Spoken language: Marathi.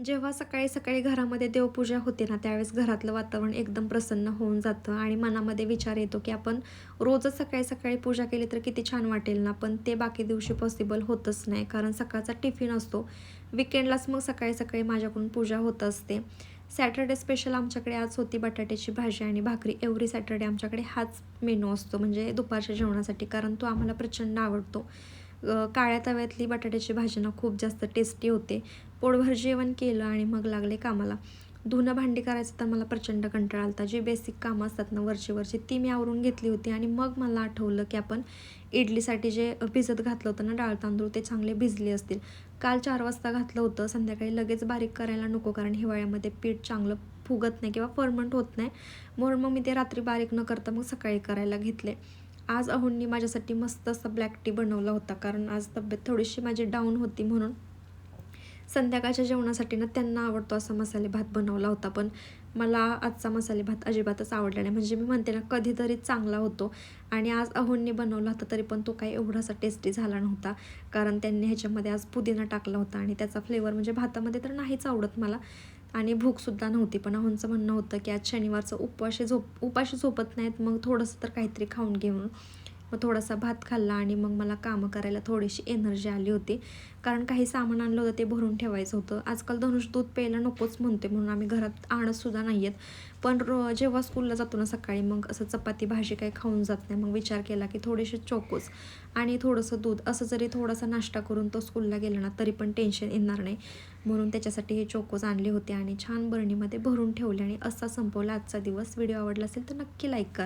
जेव्हा सकाळी सकाळी घरामध्ये देवपूजा होते ना, त्यावेळेस घरातलं वातावरण एकदम प्रसन्न होऊन जातं आणि मनामध्ये विचार येतो, की आपण रोजच सकाळी सकाळी पूजा केली तर किती छान वाटेल ना, पण ते बाकी दिवशी पॉसिबल होतच नाही. कारण सकाळचा टिफिन असतो. वीकेंडलाच मग सकाळी सकाळी माझ्याकडून पूजा होत असते. सॅटर्डे स्पेशल आमच्याकडे आज होती बटाट्याची भाजी आणि भाकरी. एव्हरी सॅटर्डे आमच्याकडे हाच मेनू असतो म्हणजे दुपारच्या जेवणासाठी, कारण तो आम्हाला प्रचंड आवडतो. काळ्या तव्यातली बटाट्याची भाजी ना खूप जास्त टेस्टी होते. पोटभर जेवण केलं आणि मग लागले कामाला. धुणं भांडी करायचं तर मला प्रचंड कंटाळा आला जी बेसिक कामं असतात ना वरची ती मी आवरून घेतली होती आणि मग मला आठवलं की आपण इडलीसाठी जे भिजत घातलं होतं ना डाळ तांदूळ ते चांगले भिजले असतील. काल 4 वाजता घातलं होतं, संध्याकाळी लगेच बारीक करायला नको, कारण हिवाळ्यामध्ये पीठ चांगलं फुगत नाही किंवा फर्मंट होत नाही. म्हणून मग मी ते रात्री बारीक न करता मग सकाळी करायला घेतले. आज अहोंनी माझ्यासाठी मस्त असा ब्लॅक टी बनवला होता, कारण आज तब्येत थोडीशी माझी डाऊन होती म्हणून संध्याकाळच्या जेवणासाठी ना त्यांना आवडतो असा मसाले भात बनवला होता. पण मला आजचा मसाले भात अजिबातच आवडला नाही. म्हणजे मी म्हणते ना कधीतरी चांगला होतो आणि आज अहोंनी बनवला होता तरी पण तो काही एवढासा टेस्टी झाला नव्हता. कारण त्यांनी ह्याच्यामध्ये आज पुदिना टाकला होता आणि त्याचा फ्लेवर म्हणजे भातामध्ये तर नाहीच आवडत मला आणि भूकसुद्धा नव्हती. पण अहोंचं म्हणणं होतं की आज शनिवारचं उपाशी झोपत नाहीत, मग थोडंसं तर काहीतरी खाऊन घेऊन. मग थोडासा भात खाल्ला आणि मग मला कामं करायला थोडीशी एनर्जी आली होती. कारण काही सामान आणलं होतं ते भरून ठेवायचं होतं. आजकाल धनुष दूध प्यायला नकोच म्हणते म्हणून आम्ही घरात आणतसुद्धा नाही आहेत. पण जेव्हा स्कूलला जातो ना सकाळी मग असं चपाती भाजी काही खाऊन जात नाही. मग विचार केला की थोडेसे चोकोज आणि थोडंसं दूध असं जरी थोडासा नाश्ता करून तो स्कूलला गेला ना तरी पण टेन्शन येणार नाही. म्हणून त्याच्यासाठी हे चोकोज आणले होते आणि छान बरणीमध्ये भरून ठेवले आणि असा संपवला आजचा दिवस. व्हिडिओ आवडला असेल तर नक्की लाईक करा.